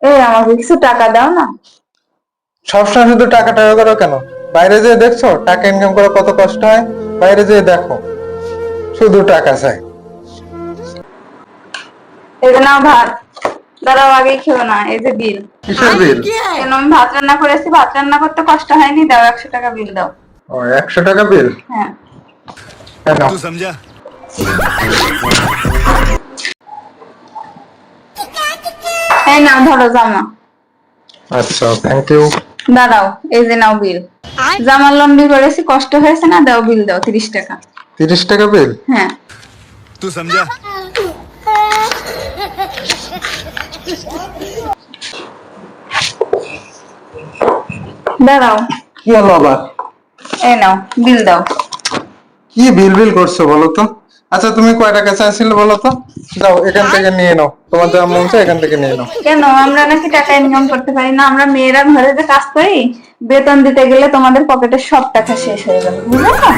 এই আমাকে কিছু টাকা দাও না। সবসময় শুধু টাকা টাকা করো কেন? বাইরে যেয়ে দেখছো টাকা ইনকাম করা কত কষ্ট হয়? বাইরে যেয়ে দেখো, শুধু টাকা চাই। এই যে নাও ভাত। দাঁড়াও, আগে খেও না, এই যে বিল। কিসের বিল? কেন আমি ভাত রান্না করেছি, ভাত রান্না করতে কষ্ট হয়নি, দাও 100 টাকা বিল দাও। ও, 100 টাকা বিল? হ্যাঁ। কেন? तू समझा? এই নাও ধরো জামা। আচ্ছা, থ্যাংক ইউ। দাঁড়াও, এই যে নাও বিল। জামা লন্ড্রি করেছি, কষ্ট হয়েছে না, দাও বিল দাও 30 টাকা। 30 টাকা বিল? হ্যাঁ। तू समझा? দাঁড়াও, কি হলো আবার? এই নাও বিল দাও। কি বিল বিল করছো বলো তো? আচ্ছা, তুমি কয় টাকা চাইছিলে বলো তো? যাও, এখান থেকে নিয়ে নাও, তোমার যা মন চায় এখান থেকে নিয়ে নাও। কেন আমরা নাকি টাকা ইনকাম করতে পারি না? আমরা মেয়েরা ঘরে যে কাজ করি, বেতন দিতে গেলে তোমাদের পকেটের সব টাকা শেষ হয়ে গেল, বুঝলো না?